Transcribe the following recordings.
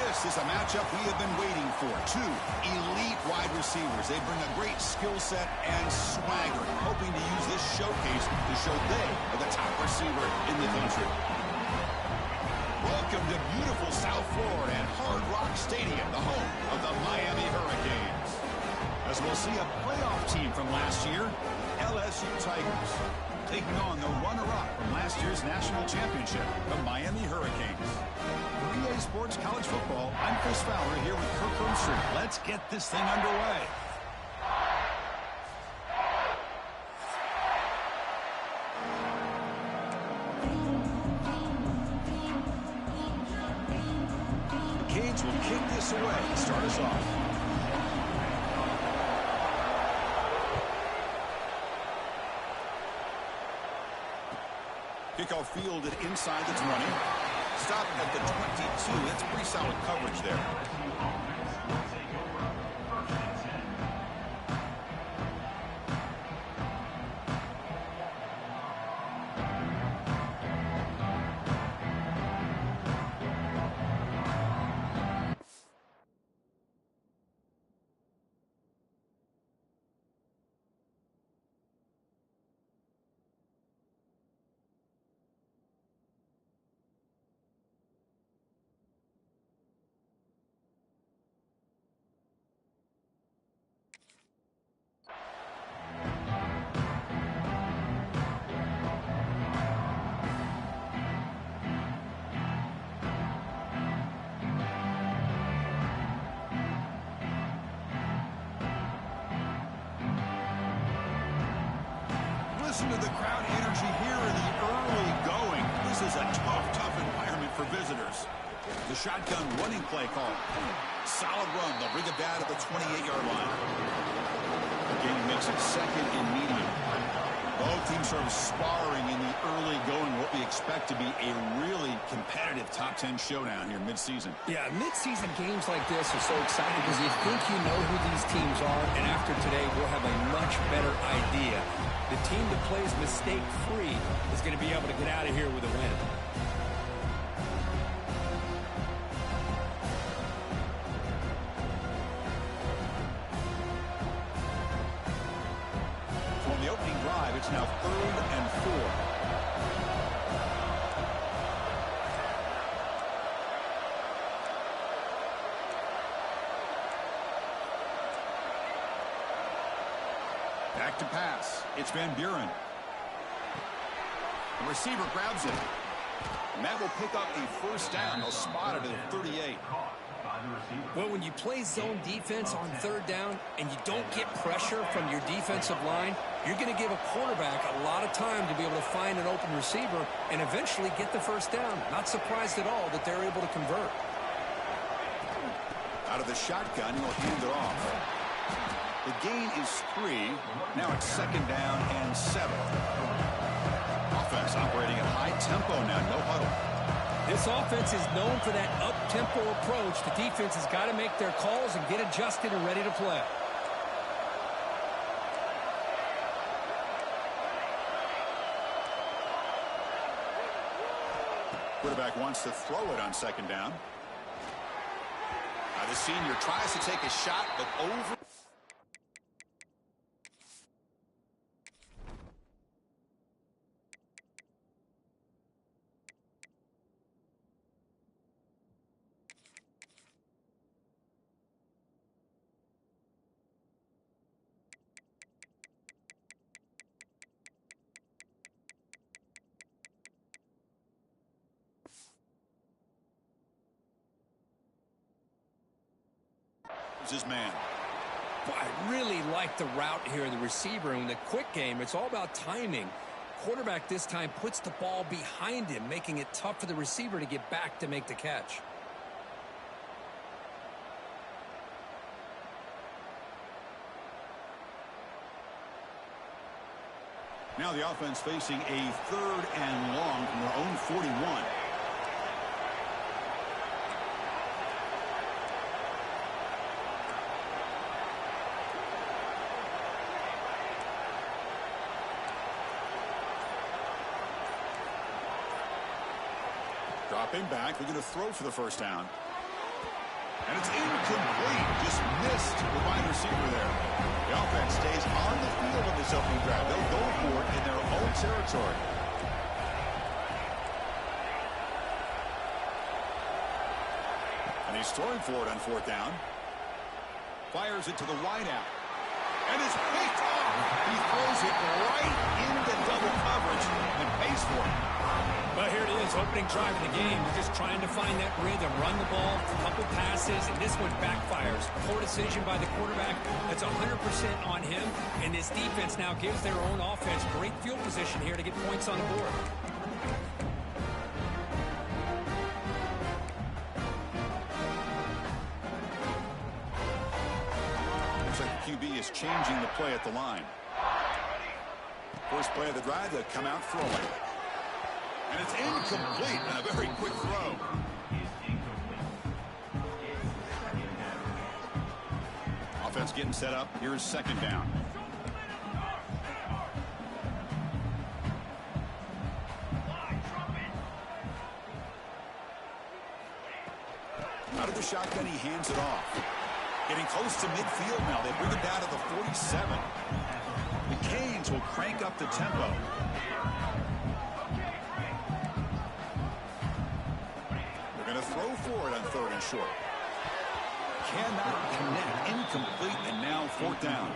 This is a matchup we have been waiting for. Two elite wide receivers. They bring a great skill set and swagger, hoping to use this showcase to show they are the top receiver in the country. Welcome to beautiful South Florida and Hard Rock Stadium, the home of the Miami Hurricanes. As we'll see a playoff team from last year, LSU Tigers, taking on the runner-up from last year's national championship, the Miami Hurricanes. For EA Sports College Football, I'm Chris Fowler here with Kirk Herbstreit. Let's get this thing underway. The Canes will kick this away to start us off. Kickoff fielded inside the 20. Stop at the 22. That's pretty solid coverage there. Listen to the crowd energy here in the early going. This is a tough environment for visitors. The shotgun running play call. Solid run. They'll bring it down at the 28-yard line. The game makes it second and medium. Both teams sort of sparring in the early going, what we expect to be a really competitive top 10 showdown here mid-season. Yeah, mid-season games like this are so exciting because you think you know who these teams are, and after today we'll have a much better idea. The team that plays mistake-free is going to be able to get out of here with a win. So on the opening drive, it's now 3rd and 4. Back to pass. It's Van Buren. The receiver grabs it. And that will pick up a first down. They'll spot it at the 38. Well, when you play zone defense on 3rd down and you don't get pressure from your defensive line, you're going to give a quarterback a lot of time to be able to find an open receiver and eventually get the first down. Not surprised at all that they're able to convert. Out of the shotgun, he'll hand it off. The gain is 3. Now it's 2nd down and 7. Offense operating at high tempo now, no huddle. This offense is known for that up-tempo approach. The defense has got to make their calls and get adjusted and ready to play. Quarterback wants to throw it on 2nd down. The senior tries to take a shot, but over. His man. Boy, I really like the route here of the receiver. In the quick game, it's all about timing. Quarterback this time puts the ball behind him, making it tough for the receiver to get back to make the catch. Now the offense facing a 3rd and long from their own 41. Dropping back, they're going to throw for the first down. And it's incomplete. Just missed the wide receiver there. The offense stays on the field in this opening drive. They'll go for it in their own territory. And he's throwing for it on 4th down. Fires it to the wideout. And it's picked off. He throws it right into double coverage and pays for it. Well, here it is, opening drive of the game. You're just trying to find that rhythm, run the ball, a couple passes, and this one backfires. Poor decision by the quarterback. That's 100% on him, and this defense now gives their own offense great field position here to get points on the board. Looks like the QB is changing the play at the line. First play of the drive, they come out throwing. And it's incomplete and a very quick throw. Offense getting set up. Here's 2nd down. Out of the shotgun, he hands it off. Getting close to midfield now. They bring it down to the 47. The Canes will crank up the tempo. Throw for it on 3rd and short. Cannot connect. Incomplete, and now 4th down.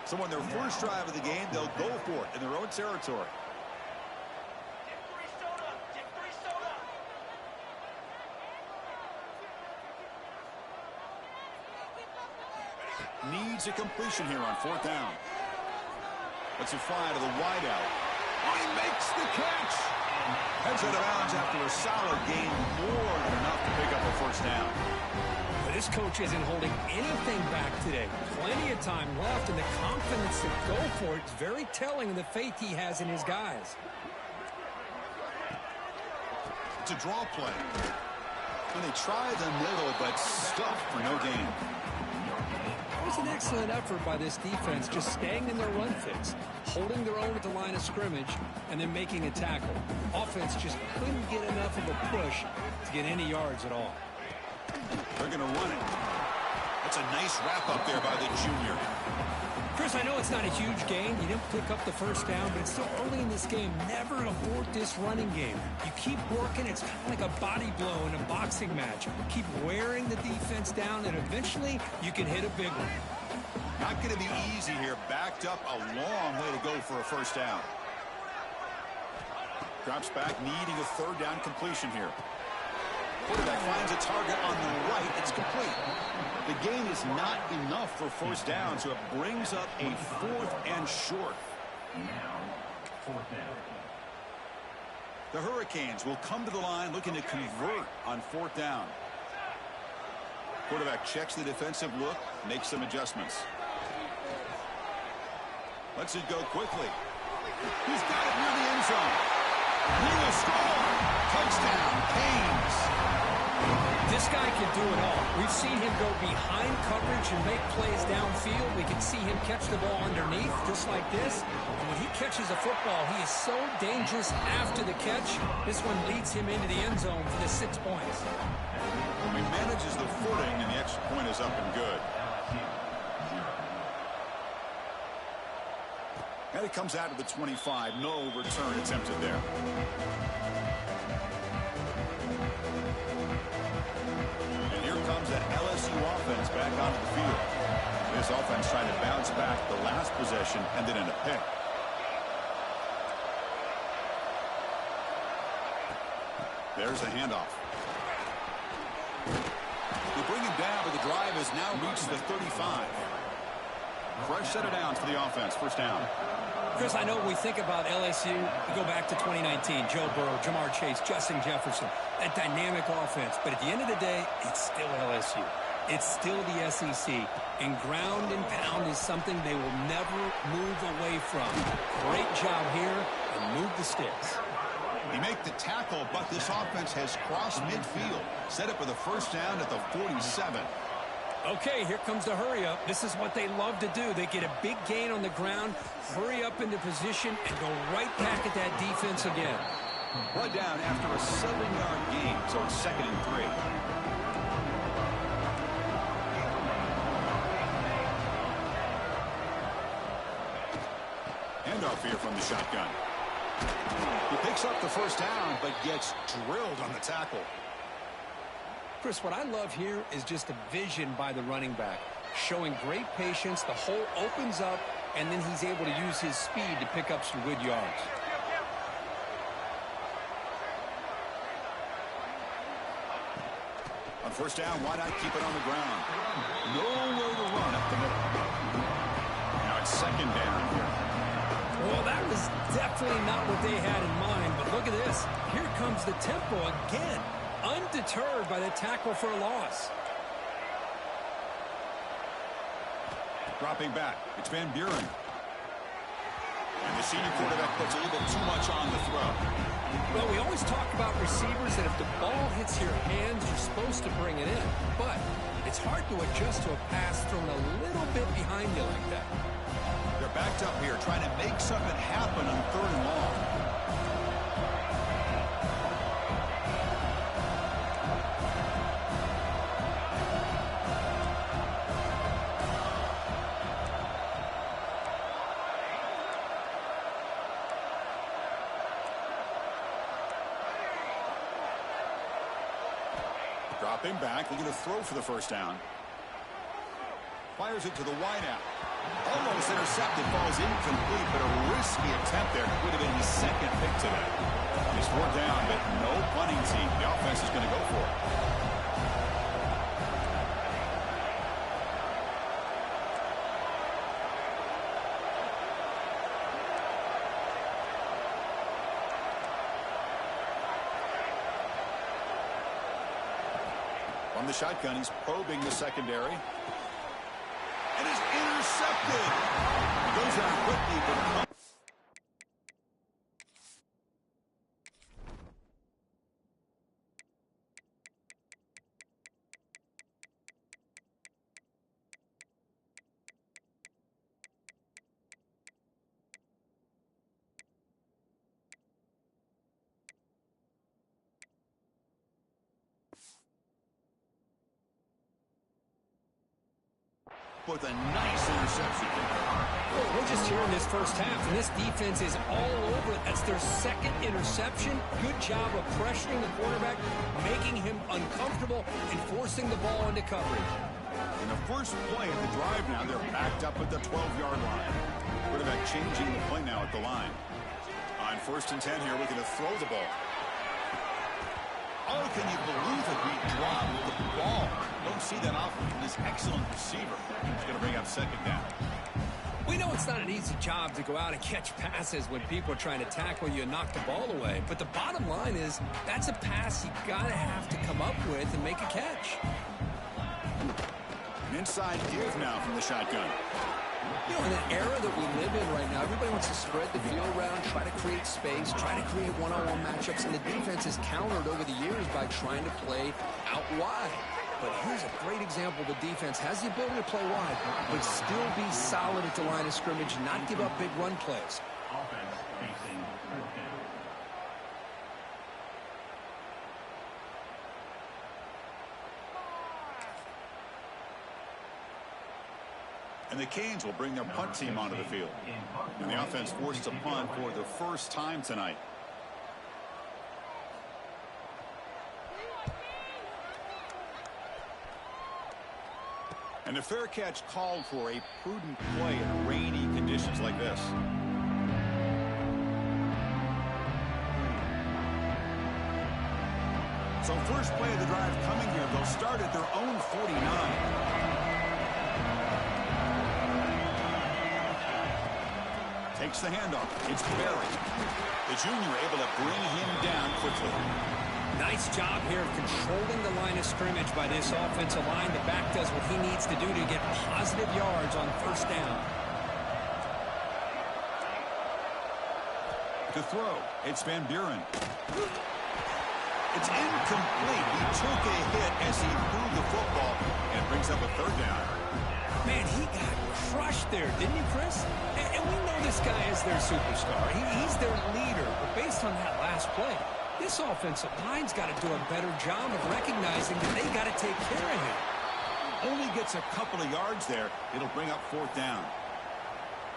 So on their first drive of the game, they'll go for it in their own territory. Needs a completion here on 4th down. Let's it fly to the wideout. Oh, he makes the catch. Heads out of bounds after a solid gain, more than enough to pick up a 1st down. But this coach isn't holding anything back today. Plenty of time left, and the confidence to go for it is very telling of the faith he has in his guys. It's a draw play. And they try the middle, but stuffed for no gain. It was an excellent effort by this defense, just staying in their run fix, holding their own at the line of scrimmage, and then making a tackle. Offense just couldn't get enough of a push to get any yards at all. They're going to run it. That's a nice wrap up there by the junior. Chris, I know it's not a huge gain. You didn't pick up the 1st down, but it's still early in this game. Never abort this running game. You keep working. It's kind of like a body blow in a boxing match. Keep wearing the defense down, and eventually you can hit a big one. Not going to be easy here. Backed up a long way to go for a 1st down. Drops back, needing a 3rd down completion here. Quarterback finds a target on the right. It's complete. The gain is not enough for 1st down, so it brings up a 4th and short. The Hurricanes will come to the line looking to convert on 4th down. Quarterback checks the defensive look, makes some adjustments. Lets it go quickly. He's got it near the end zone. He will score. Touchdown, Canes. This guy can do it all. We've seen him go behind coverage and make plays downfield. We can see him catch the ball underneath, just like this. And when he catches a football, he is so dangerous after the catch. This one leads him into the end zone for the 6 points. He manages the footing, and the extra point is up and good. And it comes out to the 25. No return attempted there. And here comes that LSU offense back onto the field. This offense trying to bounce back. The last possession ended in a pick. There's a handoff. They bring him down, but the drive has now reached the 35. Fresh set of downs for the offense. 1st down. Chris, I know when we think about LSU, we go back to 2019, Joe Burrow, Jamar Chase, Justin Jefferson, that dynamic offense. But at the end of the day, it's still LSU. It's still the SEC. And ground and pound is something they will never move away from. Great job here, and move the sticks. They make the tackle, but this offense has crossed midfield. Set up with a 1st down at the 47. Okay, here comes the hurry up. This is what they love to do. They get a big gain on the ground, hurry up into position, and go right back at that defense again. Brought down after a 7-yard gain, so it's 2nd and 3. Handoff here from the shotgun. He picks up the first down, but gets drilled on the tackle. Chris, what I love here is just the vision by the running back. Showing great patience, the hole opens up, and then he's able to use his speed to pick up some good yards. On first down, why not keep it on the ground? Nowhere to run up the middle. Now it's second down here. Well, that was definitely not what they had in mind, but look at this. Here comes the tempo again, undeterred by the tackle for a loss. Dropping back, it's Van Buren. And the senior quarterback puts a little bit too much on the throw. Well, we always talk about receivers that if the ball hits your hands, you're supposed to bring it in. But it's hard to adjust to a pass thrown a little bit behind you like that. They're backed up here, trying to make something happen on third and long. Dropping back, looking to throw for the first down. Fires it to the wideout. Almost intercepted, falls incomplete, but a risky attempt there. Would have been his second pick today. He's 4 down, but no punting team. The offense is going to go for it. From the shotgun, he's probing the secondary. And is intercepted. He goes down quickly, but with a nice interception. Well, we're just here in this first half, and this defense is all over it. That's their second interception. Good job of pressuring the quarterback, making him uncomfortable, and forcing the ball into coverage. In the first play of the drive now, they're backed up at the 12-yard line. Quarterback changing the play now at the line. On 1st and 10 here, looking to throw the ball. Oh, can you believe it? We dropped the ball. Don't see that often from this excellent receiver. He's going to bring up second down. We know it's not an easy job to go out and catch passes when people are trying to tackle you and knock the ball away. But the bottom line is that's a pass you got to have to come up with and make a catch. An inside give now from the shotgun. You know, in an era that we live in right now, everybody wants to spread the field around, try to create space, try to create one-on-one matchups, and the defense is countered over the years by trying to play out wide. But here's a great example. The defense has the ability to play wide, but still be solid at the line of scrimmage, not give up big run plays. And the Canes will bring their punt team onto the field. And the offense forced to punt for the first time tonight. And a fair catch called for a prudent play in rainy conditions like this. So first play of the drive coming here. They'll start at their own 49. Takes the handoff. It's Barry. The junior able to bring him down quickly. Nice job here of controlling the line of scrimmage by this offensive line. The back does what he needs to do to get positive yards on first down. To throw, it's Van Buren. It's incomplete. He took a hit as he threw the football and brings up a third down. Man, he got crushed there, didn't he, Chris? And we know this guy is their superstar. He's their leader. But based on that last play, this offensive line's got to do a better job of recognizing that they got to take care of him. Only gets a couple of yards there. It'll bring up 4th down.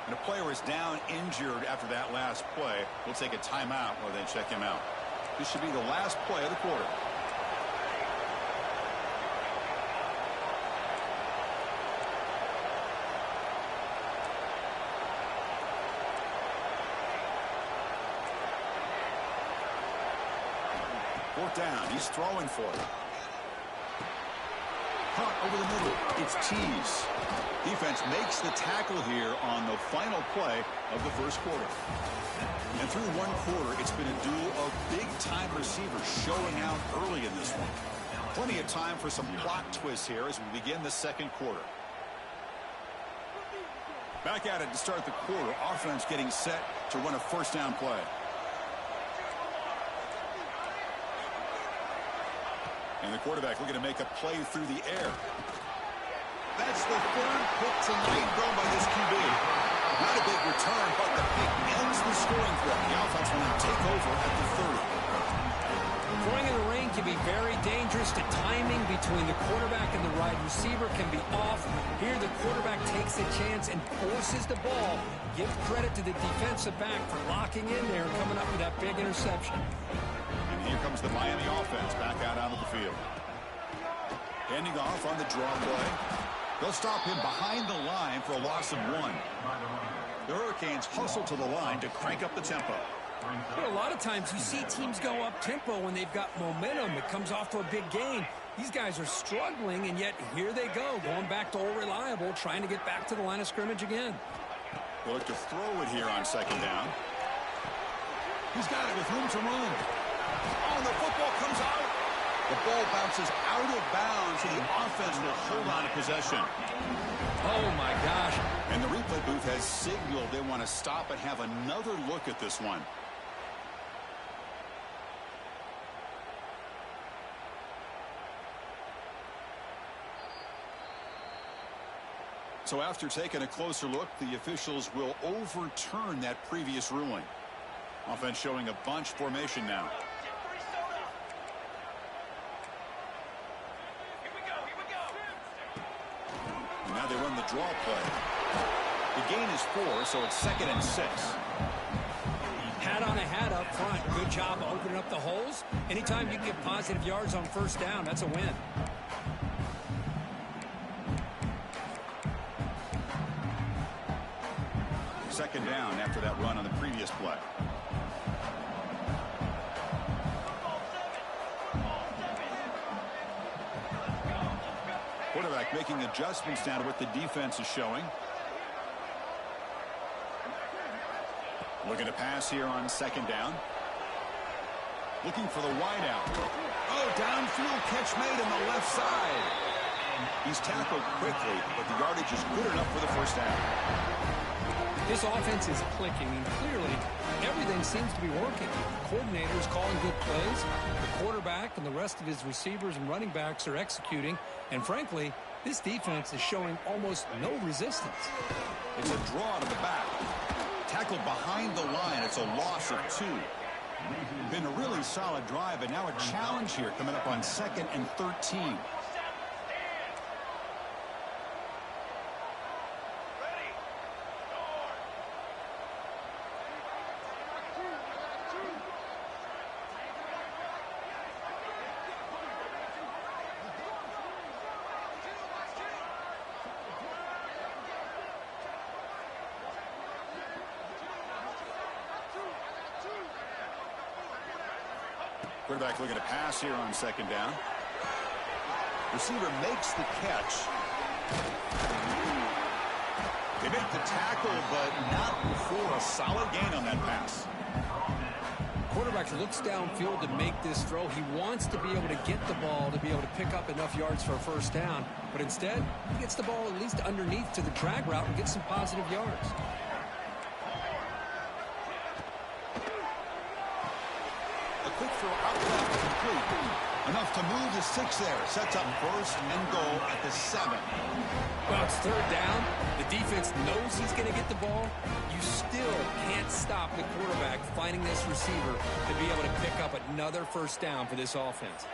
And a player is down injured after that last play. We'll take a timeout while they check him out. This should be the last play of the quarter. Fourth down. He's throwing for it. Caught over the middle. It's Tease. Defense makes the tackle here on the final play of the first quarter. And through one quarter, it's been a duel of big-time receivers showing out early in this one. Plenty of time for some plot twists here as we begin the second quarter. Back at it to start the quarter. Offense getting set to run a first down play. And the quarterback looking to make a play through the air. That's the third pick tonight thrown by this QB. Not a big return, but the pick ends the scoring threat. The offense will now take over at the 30. Throwing in the rain can be very dangerous. The timing between the quarterback and the wide receiver can be off. Here the quarterback takes a chance and forces the ball. Give credit to the defensive back for locking in there and coming up with that big interception. And here comes the Miami offense back out onto the field. Handing off on the draw play. They'll stop him behind the line for a loss of 1. The Hurricanes hustle to the line to crank up the tempo. But a lot of times you see teams go up-tempo when they've got momentum. It comes off to a big gain. These guys are struggling, and yet here they go, going back to old reliable, trying to get back to the line of scrimmage again. They'll look to throw it here on second down. He's got it with room to run. Oh, the football comes out. The ball bounces out of bounds, so the offense will hold on to possession. Oh, my gosh. And the replay booth has signaled they want to stop and have another look at this one. So after taking a closer look, the officials will overturn that previous ruling. Offense showing a bunch formation now. And now they run the draw play. The gain is 4, so it's 2nd and 6. Hat on a hat up front. Good job opening up the holes. Anytime you get positive yards on first down, that's a win. Second down after that run on the previous play. Quarterback making adjustments down to what the defense is showing. Looking to pass here on second down. Looking for the wideout. Oh, downfield catch made on the left side. He's tackled quickly, but the yardage is good enough for the first down. This offense is clicking, and clearly everything seems to be working. The coordinator's calling good plays. The quarterback and the rest of his receivers and running backs are executing. And frankly, this defense is showing almost no resistance. It's a draw to the back. Tackled behind the line. It's a loss of 2. Been a really solid drive, but now a challenge here coming up on 2nd and 13. Quarterback looking to pass here on second down. Receiver makes the catch. They make the tackle, but not before a solid gain on that pass. Quarterback looks downfield to make this throw. He wants to be able to get the ball to be able to pick up enough yards for a first down. But instead, he gets the ball at least underneath to the drag route and gets some positive yards. Quick throw out left, complete. Enough to move the 6 there. Sets up first and goal at the 7. Well, it's third down. The defense knows he's going to get the ball. You still can't stop the quarterback finding this receiver to be able to pick up another first down for this offense.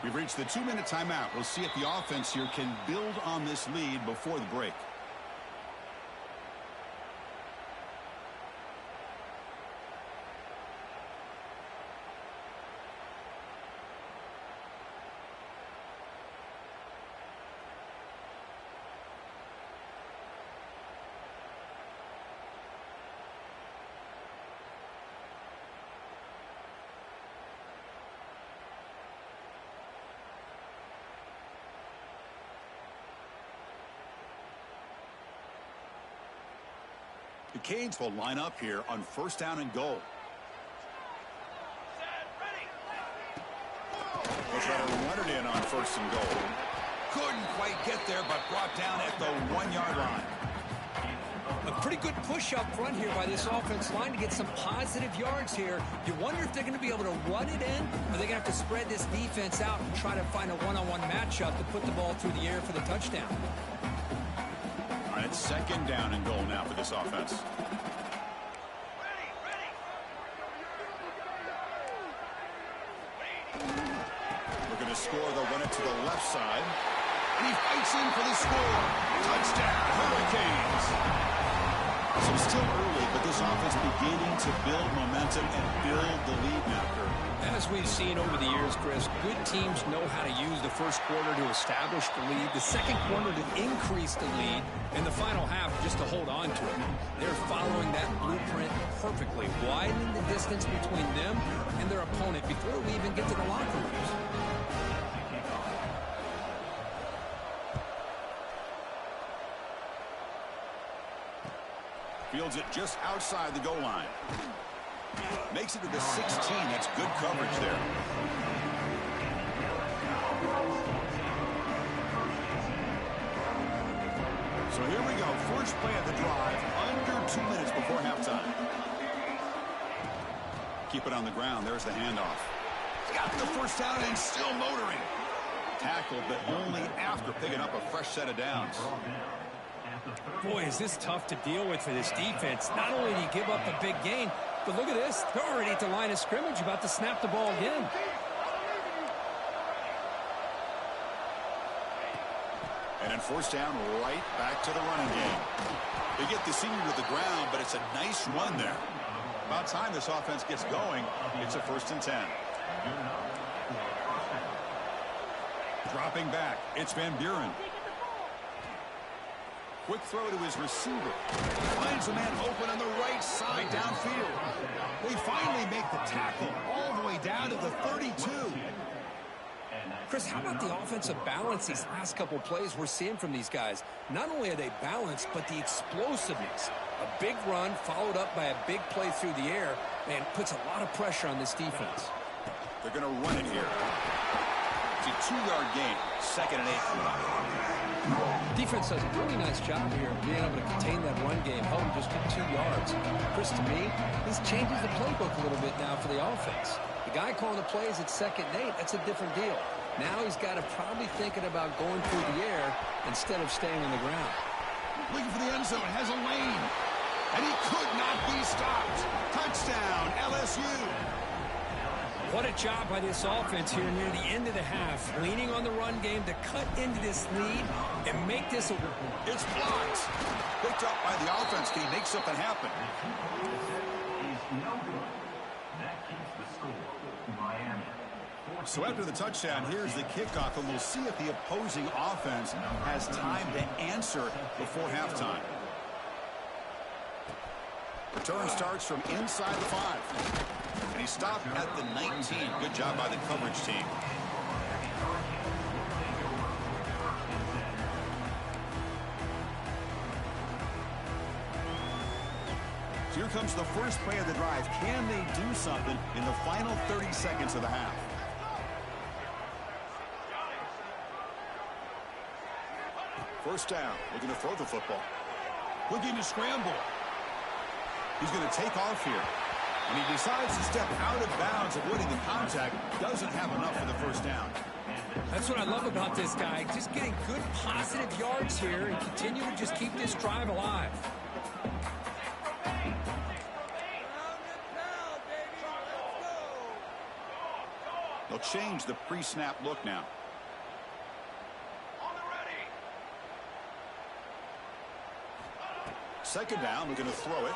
We've reached the 2-minute timeout. We'll see if the offense here can build on this lead before the break. The Canes will line up here on 1st down and goal. They'll try to run it in on 1st and goal. Couldn't quite get there, but brought down at the 1-yard line. A pretty good push up front here by this offense line to get some positive yards here. You wonder if they're going to be able to run it in, or they're going to have to spread this defense out and try to find a one-on-one matchup to put the ball through the air for the touchdown. It's 2nd down and goal now for this offense. Looking to score, they'll run it to the left side. And he fights in for the score. Touchdown, Hurricanes. So still early, but this offense beginning to build momentum and build the lead now, Kurt. As we've seen over the years, Chris, good teams know how to use the first quarter to establish the lead, the second quarter to increase the lead, and the final half just to hold on to it. They're following that blueprint perfectly, widening the distance between them and their opponent before we even get to the locker rooms. Fields it just outside the goal line. Makes it to the 16. That's good coverage there. So here we go. First play of the drive. Under 2 minutes before halftime. Keep it on the ground. There's the handoff. Got the first down and still motoring. Tackled, but only after picking up a fresh set of downs. Boy, is this tough to deal with for this defense. Not only do you give up the big gain, but look at this. They're already at the line of scrimmage, about to snap the ball again. And then 1st down, right back to the running game. They get the senior to the ground, but it's a nice run there. About time this offense gets going, it's a 1st and 10. Dropping back, it's Van Buren. Quick throw to his receiver. Finds a man open on the right side downfield. They finally make the tackle all the way down to the 32. Chris, how about the offensive balance these last couple plays we're seeing from these guys? Not only are they balanced, but the explosiveness. A big run followed up by a big play through the air, and puts a lot of pressure on this defense. They're going to run it here. It's a 2-yard gain, 2nd and 8. Defense does a really nice job here of being able to contain that run game, held him just to 2 yards. Chris, to me, this changes the playbook a little bit now for the offense. The guy calling the plays at 2nd and 8, that's a different deal. Now he's got to probably thinking about going through the air instead of staying on the ground. Looking for the end zone, has a lane. And he could not be stopped. Touchdown, LSU. What a job by this offense here near the end of the half, leaning on the run game to cut into this lead and make this a... It's blocked. Picked up by the offense. Can he make something happen? So after the touchdown, here's the kickoff, and we'll see if the opposing offense has time to answer before halftime. Return starts from inside the 5. And he stopped at the 19. Good job by the coverage team. So here comes the first play of the drive. Can they do something in the final 30 seconds of the half? First down, looking to throw the football. Looking to scramble. He's going to take off here. And he decides to step out of bounds, avoiding the contact. Doesn't have enough for the first down. That's what I love about this guy. Just getting good positive yards here and continue to just keep this drive alive. They'll change the pre-snap look now. Second down, looking to throw it.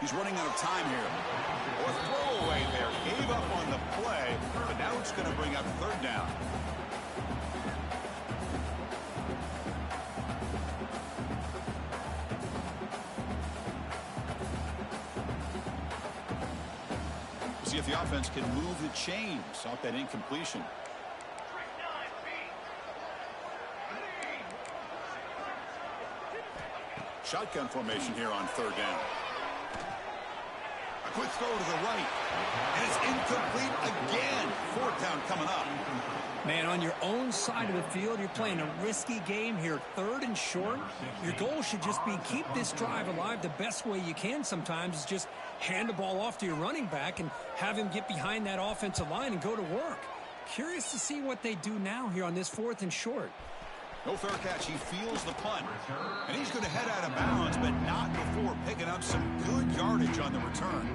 He's running out of time here. Or throwaway there. Gave up on the play, but now it's going to bring up third down. See if the offense can move the chains off that incompletion. Shotgun formation here on third down. A quick throw to the right. And it's incomplete again. Fourth down coming up. Man, on your own side of the field, you're playing a risky game here. Third and short. Your goal should just be keep this drive alive the best way you can sometimes is just hand the ball off to your running back and have him get behind that offensive line and go to work. Curious to see what they do now here on this fourth and short. No fair catch. He feels the punt. And he's going to head out of bounds, but not before picking up some good yardage on the return.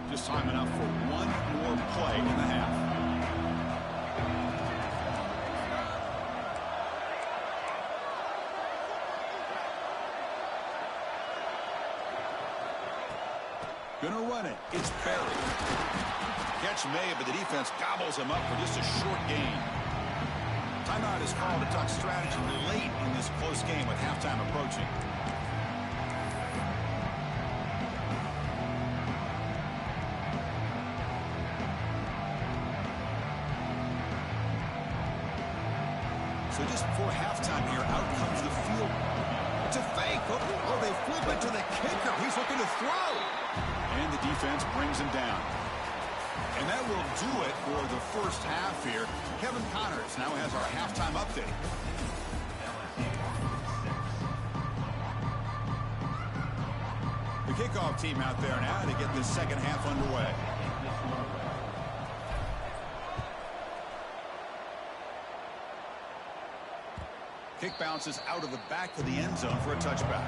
Just time enough for one more play in the half. Gonna run it. It's Barry. Catch made, but the defense gobbles him up for just a short gain. Timeout is called to talk strategy late in this close game with halftime approaching. So just before halftime here, out comes the field. It's a fake. Oh, they flip it to the kicker. He's looking to throw. And the defense brings him down. And that will do it for the first half here. Kevin Connors now has our halftime update. The kickoff team out there now to get this second half underway. Kick bounces out of the back of the end zone for a touchback.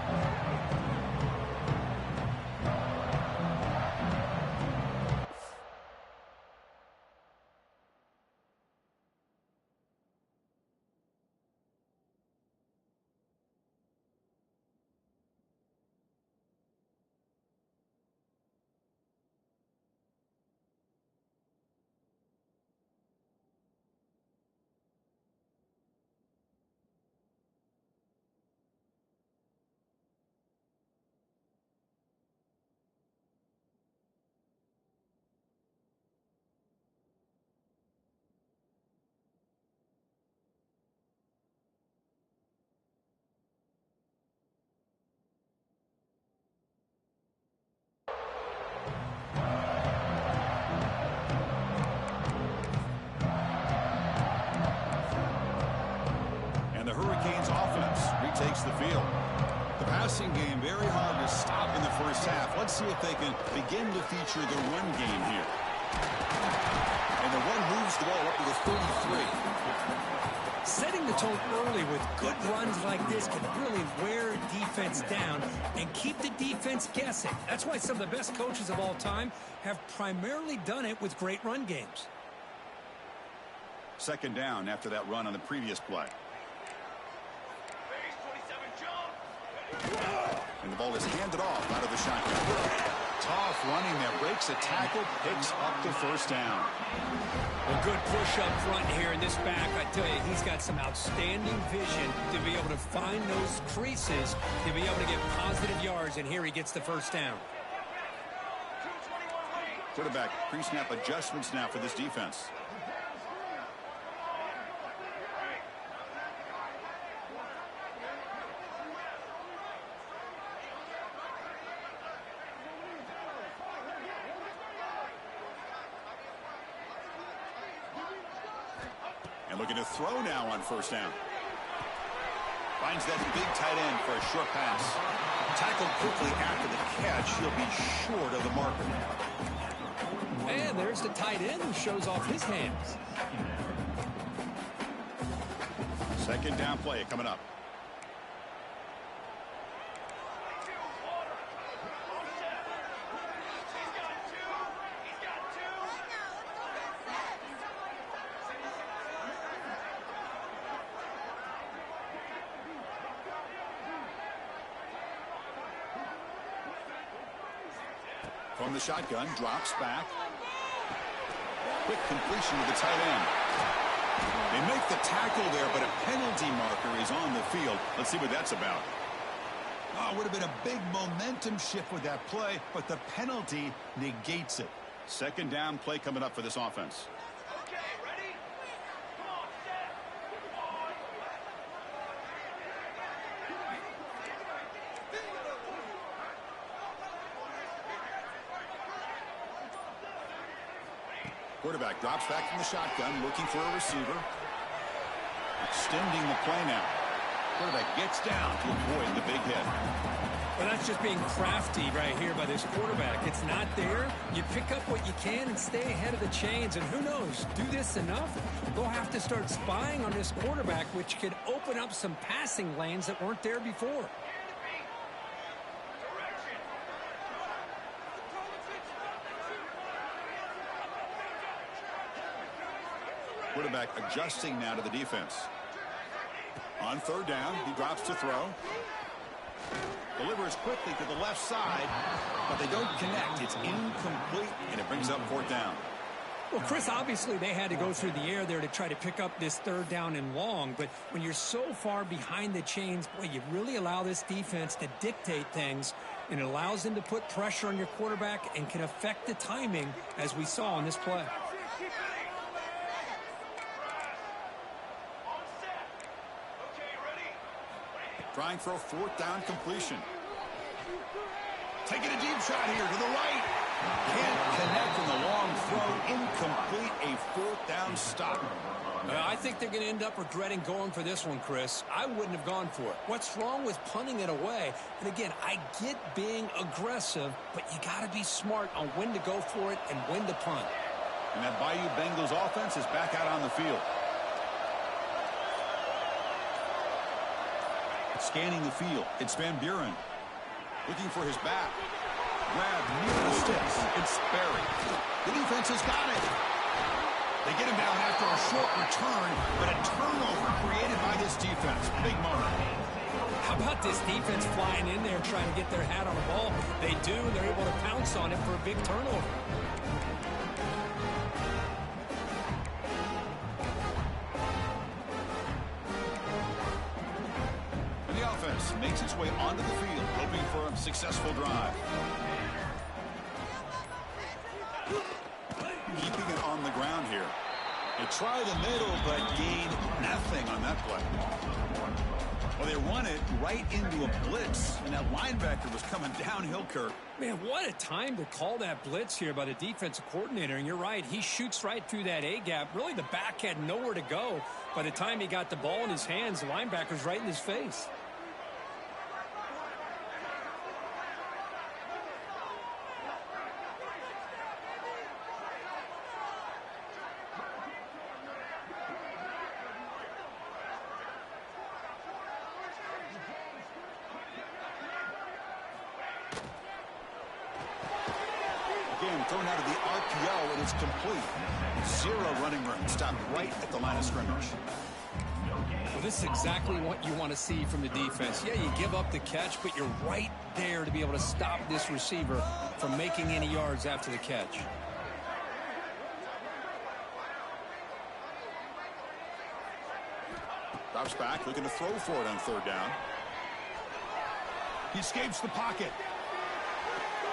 Takes the field. The passing game very hard to stop in the first half. Let's see if they can begin to feature the run game here. And the run moves the ball up to the 33. Setting the tone early with good runs like this can really wear defense down and keep the defense guessing. That's why some of the best coaches of all time have primarily done it with great run games. Second down after that run on the previous play. And the ball is handed off out of the shotgun. Tough running there. Breaks a tackle. Picks up the first down. A good push up front here in this back. I tell you, he's got some outstanding vision to be able to find those creases, to be able to get positive yards. And here he gets the first down. Quarterback pre-snap adjustments now for this defense. And looking to throw now on first down. Finds that big tight end for a short pass. Tackled quickly after the catch. He'll be short of the marker. And there's the tight end who shows off his hands. Second down play coming up. From the shotgun, drops back. Quick completion to the tight end. They make the tackle there, but a penalty marker is on the field. Let's see what that's about. Oh, it would have been a big momentum shift with that play, but the penalty negates it. Second down play coming up for this offense. Okay, ready? Come on, set. Quarterback drops back from the shotgun, looking for a receiver. Extending the play now. Quarterback gets down to avoid the big hit. Well, that's just being crafty right here by this quarterback. It's not there. You pick up what you can and stay ahead of the chains. And who knows, do this enough, they'll have to start spying on this quarterback, which could open up some passing lanes that weren't there before. Quarterback adjusting now to the defense. On third down, he drops to throw. Delivers quickly to the left side, but they don't connect. It's incomplete, and it brings up fourth down. Well, Chris, obviously they had to go through the air there to try to pick up this third down and long, but when you're so far behind the chains, boy, you really allow this defense to dictate things, and it allows them to put pressure on your quarterback and can affect the timing, as we saw on this play. Trying for a fourth down completion. Taking a deep shot here to the right. Can't connect on the long throw. Incomplete. A fourth down stop. I think they're going to end up regretting going for this one, Chris. I wouldn't have gone for it. What's wrong with punting it away? And again, I get being aggressive, but you got to be smart on when to go for it and when to punt. And that Bayou Bengals offense is back out on the field. Scanning the field, it's Van Buren. Looking for his back. Grab near the sticks. It's Berry. The defense has got it. They get him down after a short return, but a turnover created by this defense. Big moment. How about this defense flying in there trying to get their hat on the ball? They do, and they're able to pounce on it for a big turnover. Makes its way onto the field, hoping for a successful drive. Keeping it on the ground here. They try the middle, but gain nothing on that play. Well, they run it right into a blitz, and that linebacker was coming downhill, Kirk. Man, what a time to call that blitz here by the defensive coordinator. And you're right, he shoots right through that A-gap. Really, the back had nowhere to go. By the time he got the ball in his hands, the linebacker's right in his face. Thrown out of the RPO, and it's complete. Zero running room. Stopped right at the line of scrimmage. Well, this is exactly what you want to see from the defense. Yeah, you give up the catch, but you're right there to be able to stop this receiver from making any yards after the catch. Drops back, looking to throw for it on third down. He escapes the pocket.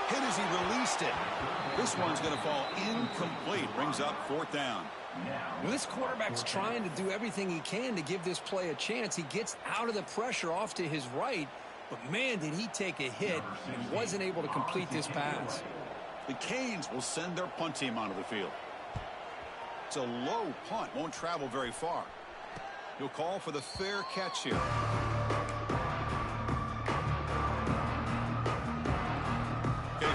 Hit as he released it. This one's going to fall incomplete. Brings up fourth down. Well, this quarterback's trying to do everything he can to give this play a chance. He gets out of the pressure off to his right, but man, did he take a hit and wasn't able to complete this pass. The Canes will send their punt team onto the field. It's a low punt. Won't travel very far. He'll call for the fair catch here.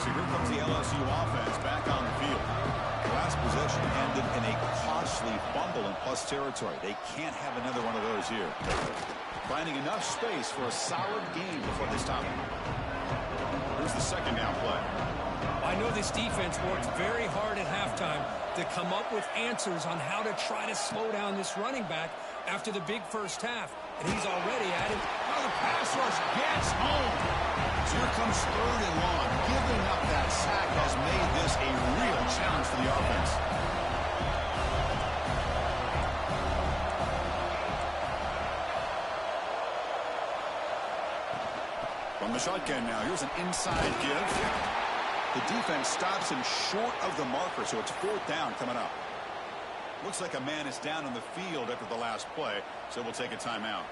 So here comes the LSU offense back on the field. Last possession ended in a costly fumble in plus territory. They can't have another one of those here. Finding enough space for a solid game before they stop him. Here's the second down play. I know this defense worked very hard at halftime to come up with answers on how to try to slow down this running back after the big first half. And he's already at it. Now the pass rush gets home. So here comes 3rd and long. Giving up that sack has made this a real challenge for the offense. From the shotgun now, here's an inside give. The defense stops him short of the marker, so it's 4th down coming up. Looks like a man is down on the field after the last play, so we'll take a timeout.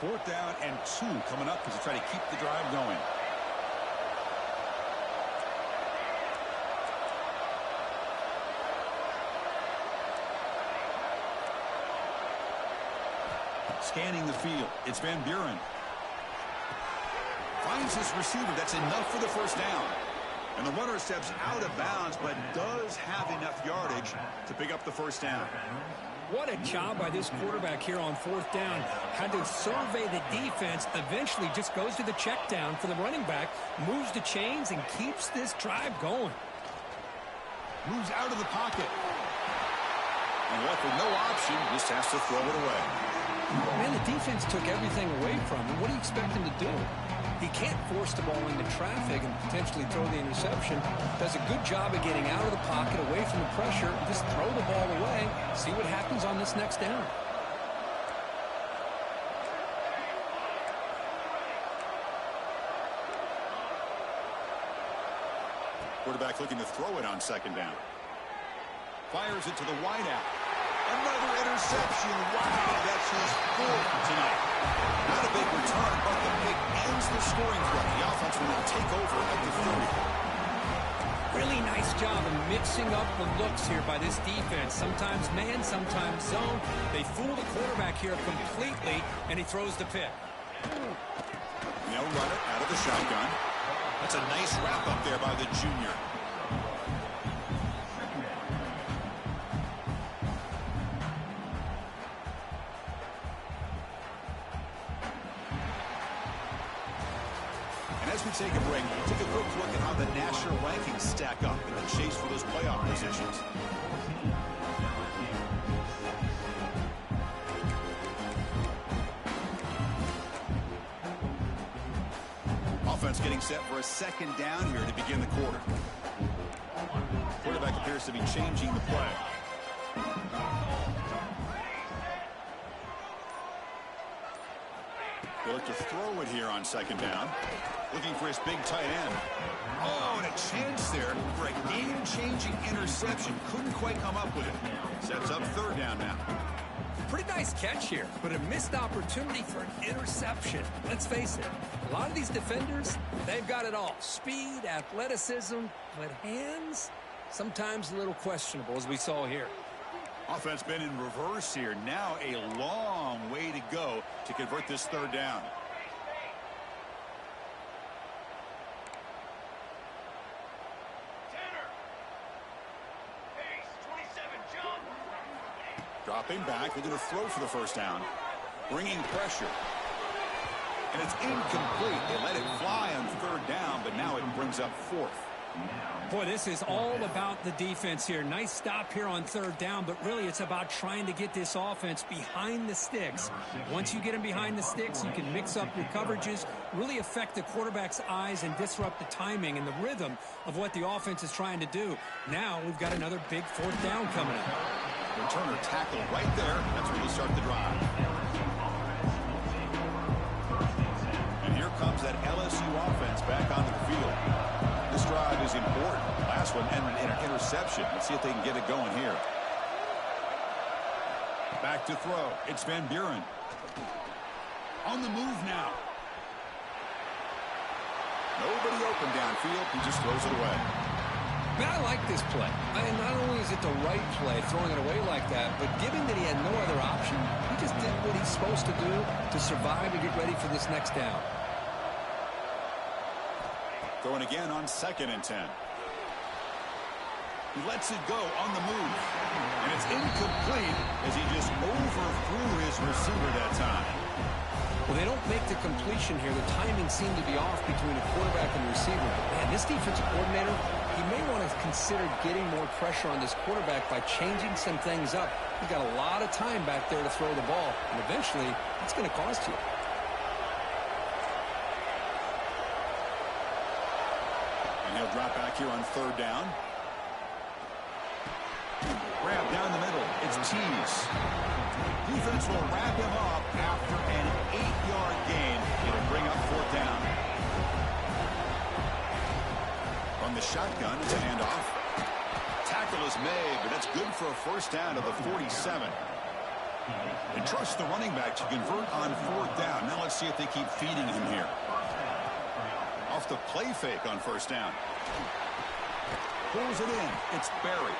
4th down and 2 coming up as they try to keep the drive going. Scanning the field, it's Van Buren. Finds his receiver. That's enough for the 1st down. And the runner steps out of bounds, but does have enough yardage to pick up the 1st down. What a job by this quarterback here on 4th down. Had to survey the defense, eventually just goes to the check down for the running back, moves the chains, and keeps this drive going. Moves out of the pocket. And left with no option, just has to throw it away. Man, the defense took everything away from him. What do you expect him to do? He can't force the ball into traffic and potentially throw the interception. Does a good job of getting out of the pocket, away from the pressure, and just throw the ball away. See what happens on this next down. Quarterback looking to throw it on 2nd down. Fires it to the wideout. Another interception. Wow, that's his 4th tonight. Not a big return, but the pick ends the scoring threat. The offense will now take over at the 30. Really nice job of mixing up the looks here by this defense. Sometimes man, sometimes zone. They fool the quarterback here completely, and he throws the pick. They'll run it out of the shotgun. That's a nice wrap up there by the junior. As we take a break, take a quick look at how the national rankings stack up in the chase for those playoff positions. Offense getting set for a 2nd down here to begin the quarter. Quarterback appears to be changing the play. They look to throw it here on 2nd down. Looking for his big tight end. Oh, and a chance there for a game-changing interception. Couldn't quite come up with it. Sets up 3rd down now. Pretty nice catch here, but a missed opportunity for an interception. Let's face it, a lot of these defenders, they've got it all. Speed, athleticism, but hands, sometimes a little questionable, as we saw here. Offense been in reverse here. Now a long way to go to convert this 3rd down. Dropping back, looking to throw for the 1st down. Bringing pressure. And it's incomplete. They let it fly on 3rd down, but now it brings up 4th. Boy, this is all about the defense here. Nice stop here on 3rd down, but really it's about trying to get this offense behind the sticks. Once you get them behind the sticks, you can mix up your coverages, really affect the quarterback's eyes and disrupt the timing and the rhythm of what the offense is trying to do. Now we've got another big 4th down coming up. Returner tackle right there. That's where you start the drive. And here comes that LSU offense back onto the field. This drive is important. Last one ended in an interception. Let's see if they can get it going here. Back to throw. It's Van Buren. On the move now. Nobody open downfield. He just throws it away. Man, I like this play. Not only is it the right play, throwing it away like that, but given that he had no other option, he just did what he's supposed to do to survive and get ready for this next down. Throwing again on 2nd and 10. He lets it go on the move. And it's incomplete as he just overthrew his receiver that time. Well, they don't make the completion here. The timing seemed to be off between a quarterback and receiver. Man, this defensive coordinator, he may want to consider getting more pressure on this quarterback by changing some things up. He's got a lot of time back there to throw the ball, and eventually it's going to cost you. He'll drop back here on third down. Grab down the middle. It's Tease. Defense will wrap him up after an 8-yard gain. It'll bring up fourth down. From the shotgun, it's a handoff. Tackle is made, but that's good for a first down to the 47. And trust the running back to convert on fourth down. Now let's see if they keep feeding him here. Off the play fake on first down. Pulls it in. It's Barry.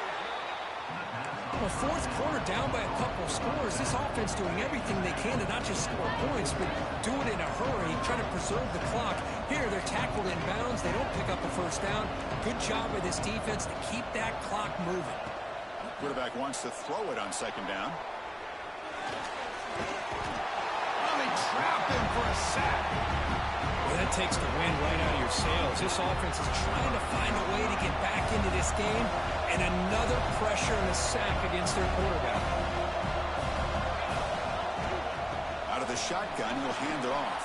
Well, fourth quarter down by a couple of scores. This offense doing everything they can to not just score points, but do it in a hurry, trying to preserve the clock. Here, they're tackled in bounds. They don't pick up a first down. Good job by this defense to keep that clock moving. Quarterback wants to throw it on second down. Oh, they trap him for a sack. Well, that takes the wind right out of your sails. This offense is trying to find a way to get back into this game, and another pressure and a sack against their quarterback. Out of the shotgun, he'll hand it off.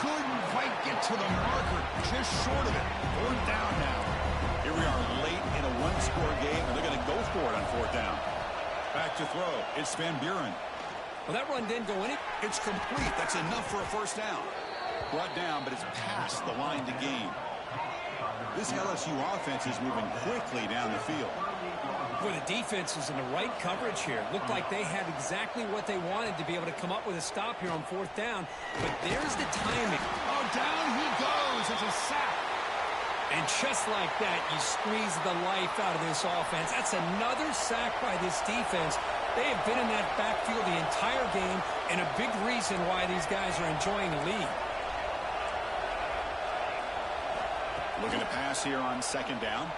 Couldn't quite get to the marker, just short of it. Fourth down now. Here we are late in a one-score game, and they're going to go for it on fourth down. Back to throw. It's Van Buren. Well, that run didn't go in. It's complete. That's enough for a first down. Brought down, but it's past the line to gain. This LSU offense is moving quickly down the field. Boy, the defense is in the right coverage here. Looked like they had exactly what they wanted to be able to come up with a stop here on fourth down. But there's the timing. Oh, down he goes. It's a sack. And just like that, you squeeze the life out of this offense. That's another sack by this defense. They have been in that backfield the entire game, and a big reason why these guys are enjoying the lead. Looking to pass here on second down.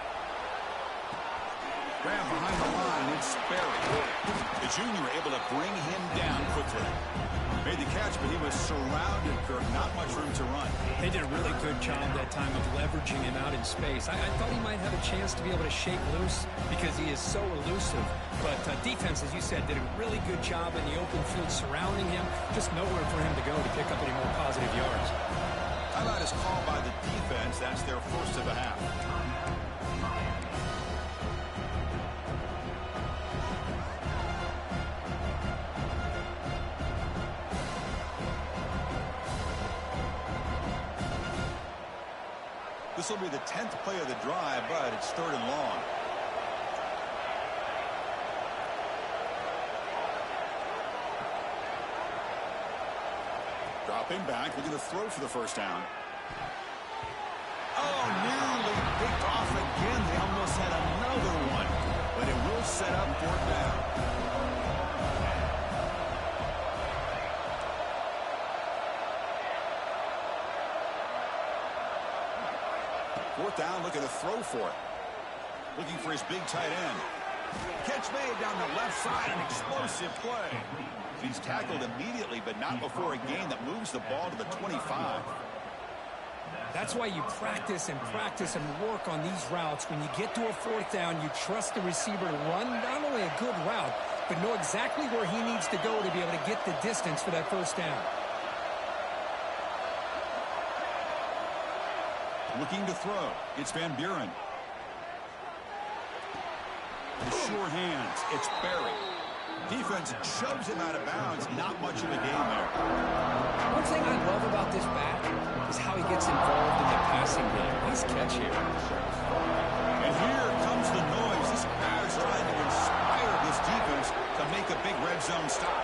Grab behind the line. It's Barry. The junior able to bring him down quickly. Made the catch, but he was surrounded, Kirk. Not much room to run. They did a really good job that time of leveraging him out in space. I thought he might have a chance to be able to shake loose because he is so elusive. But defense, as you said, did a really good job in the open field surrounding him. Just nowhere for him to go to pick up any more positive yards. Timeout is called by the defense. That's their first of the half. This will be the 10th play of the drive, but it's third and long. Dropping back, looking to throw for the first down. Oh, nearly picked off again. They almost had another one, but it will set up fourth down. Fourth down, looking to throw for it. Looking for his big tight end. Catch made down the left side, an explosive play. He's tackled immediately, but not before a gain that moves the ball to the 25. That's why you practice and work on these routes. When you get to a fourth down, you trust the receiver to run not only a good route, but know exactly where he needs to go to be able to get the distance for that first down. Looking to throw. It's Van Buren. Sure hands. It's Barry. Defense shoves him out of bounds. Not much of a gain there. One thing I love about this back is how he gets involved in the passing game. Nice catch here. And here comes the noise. This crowd is trying to inspire this defense to make a big red zone stop.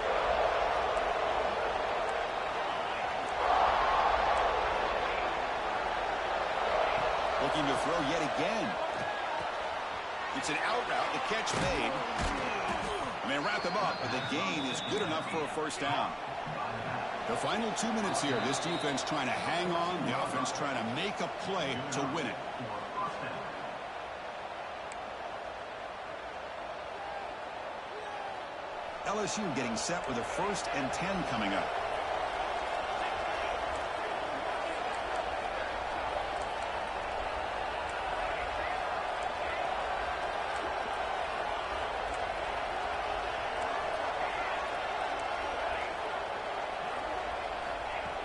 Looking to throw yet again. It's an out route. The catch made. And they wrap him up, but the gain is good enough for a first down. The final 2 minutes here. This defense trying to hang on. The offense trying to make a play to win it. LSU getting set with a 1st and 10 coming up.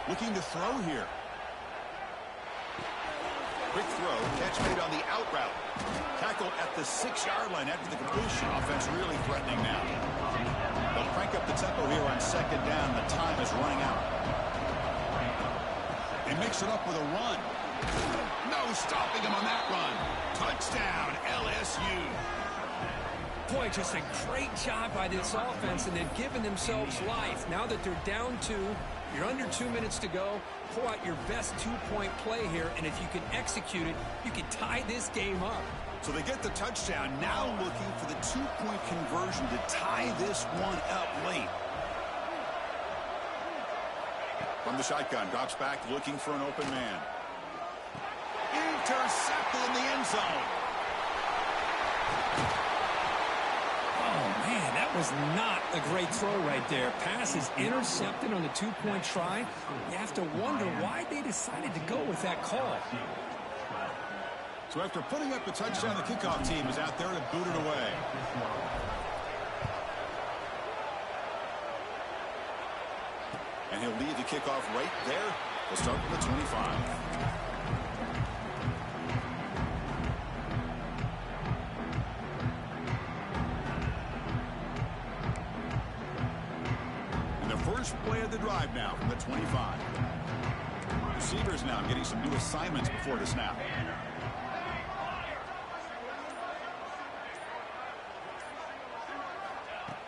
Looking to throw here. Quick throw, catch made on the out route. Tackle at the 6-yard line after the completion. Offense really threatening now. They'll crank up the tempo here on second down. The time is running out. They mix it up with a run. No stopping him on that run. Touchdown, LSU. Boy, just a great job by this offense, and they've given themselves life. Now that they're down 2, you're under 2 minutes to go. Pull out your best 2-point play here, and if you can execute it, you can tie this game up. So they get the touchdown, now looking for the 2-point conversion to tie this one up late. From the shotgun, drops back, looking for an open man. Intercepted in the end zone. Oh, man, that was not a great throw right there. Pass is intercepted on the 2-point try. You have to wonder why they decided to go with that call. So after putting up the touchdown, the kickoff team is out there to boot it away. And he'll lead the kickoff right there. We'll start with the 25. First play of the drive now from the 25. Receivers now getting some new assignments before the snap.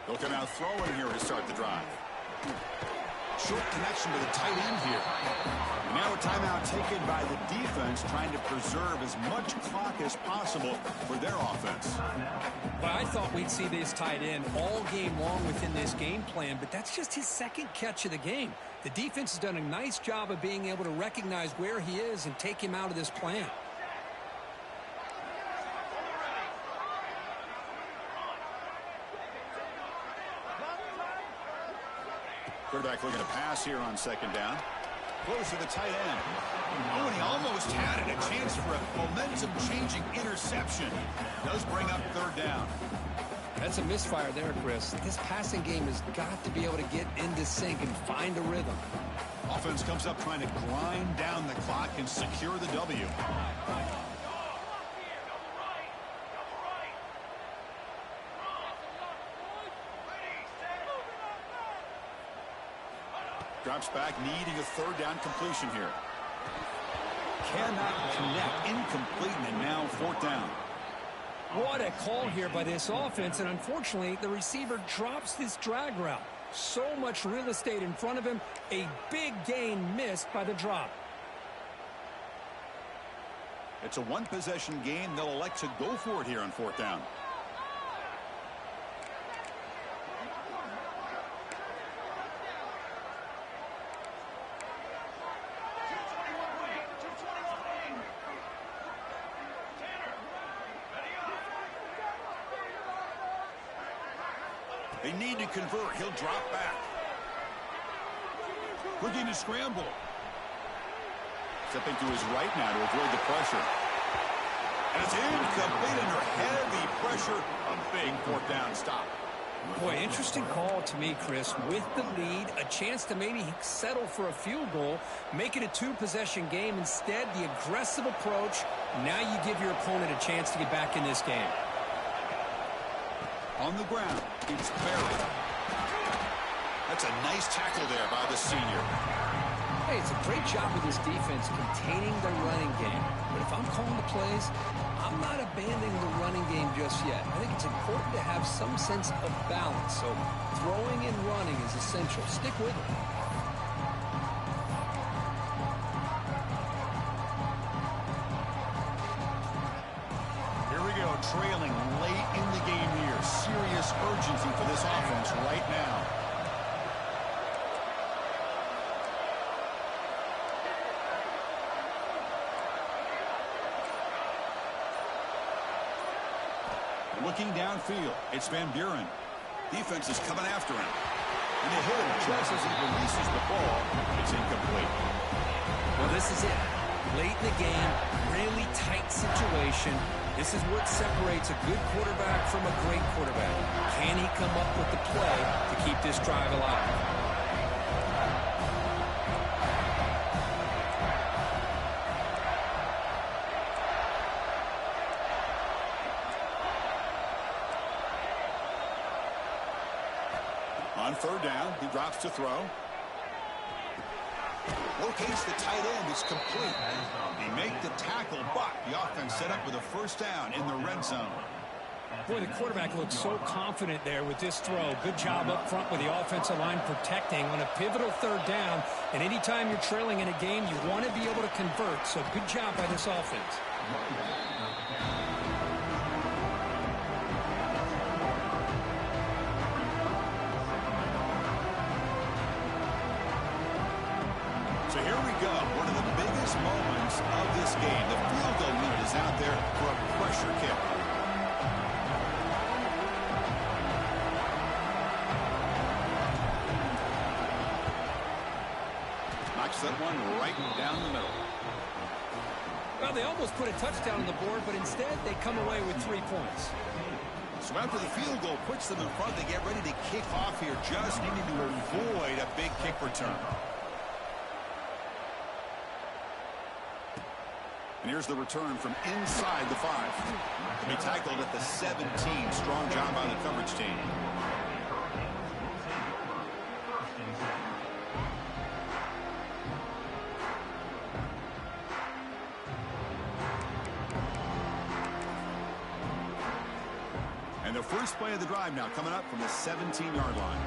They'll come out throwing here to start the drive. Short connection to the tight end here. And now a timeout taken by the defense, trying to preserve as much clock as possible for their offense. But I thought we'd see this tight end all game long within this game plan, but that's just his second catch of the game. The defense has done a nice job of being able to recognize where he is and take him out of this plan. Quarterback looking to pass here on second down. Close to the tight end. Oh, and he almost had it. A chance for a momentum-changing interception. Does bring up third down. That's a misfire there, Chris. This passing game has got to be able to get into sync and find a rhythm. Offense comes up trying to grind down the clock and secure the W. Drops back, needing a third down completion here. Cannot connect, incomplete, and now fourth down. What a call here by this offense, and unfortunately, the receiver drops this drag route. So much real estate in front of him, a big gain missed by the drop. It's a one-possession game. They'll elect to go for it here on fourth down. They need to convert. He'll drop back. Looking to scramble. Stepping to his right now to avoid the pressure. And it's incomplete under heavy pressure. A big fourth down stop. Boy, interesting call to me, Chris. With the lead, a chance to maybe settle for a field goal, make it a two-possession game. Instead, the aggressive approach. Now you give your opponent a chance to get back in this game. On the ground, it's buried. That's a nice tackle there by the senior. Hey, it's a great job with this defense containing the running game. But if I'm calling the plays, I'm not abandoning the running game just yet. I think it's important to have some sense of balance. So throwing and running is essential. Stick with it. Here we go, trailing late in the game here. Serious urgency for this offense right now. Looking downfield, it's Van Buren. Defense is coming after him. And they hit him just as he releases the ball. It's incomplete. Well, this is it. Late in the game, really tight situation. This is what separates a good quarterback from a great quarterback. Can he come up with the play to keep this drive alive? third down. He drops to throw. Locates the tight end. It's complete. They make the tackle, but the offense set up with a first down in the red zone. Boy, the quarterback looks so confident there with this throw. Good job up front with the offensive line protecting on a pivotal third down. And anytime you're trailing in a game, you want to be able to convert. So good job by this offense. So here we go. One of the biggest moments of this game. The field goal unit is out there for a pressure kick. Knocks that one right down the middle. Well, they almost put a touchdown on the board, but instead they come away with 3 points. So after the field goal puts them in front, they get ready to kick off here, just needing to avoid a big kick return. And here's the return from inside the 5. To be tackled at the 17. Strong job by the coverage team. And the first play of the drive now coming up from the 17-yard line.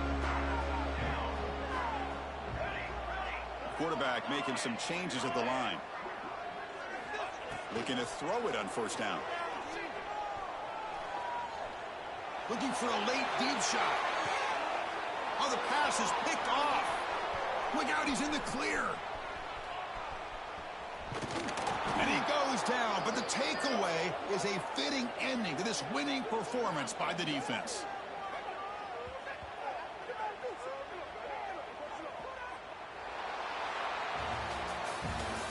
Quarterback making some changes at the line. Looking to throw it on first down. Looking for a late deep shot. Oh, the pass is picked off. Look out, he's in the clear. And he goes down, but the takeaway is a fitting ending to this winning performance by the defense.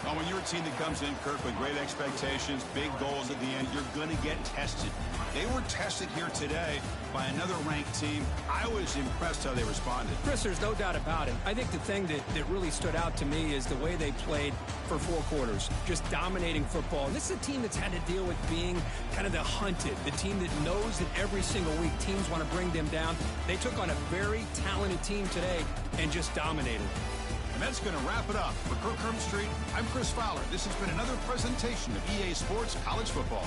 Well, when you're a team that comes in, Kirk, with great expectations, big goals at the end, you're going to get tested. They were tested here today by another ranked team. I was impressed how they responded. Chris, there's no doubt about it. I think the thing that really stood out to me is the way they played for 4 quarters, just dominating football. And this is a team that's had to deal with being kind of the hunted, the team that knows that every single week teams want to bring them down. They took on a very talented team today and just dominated. And that's going to wrap it up. For Kirk Herbstreit, I'm Chris Fowler. This has been another presentation of EA Sports College Football.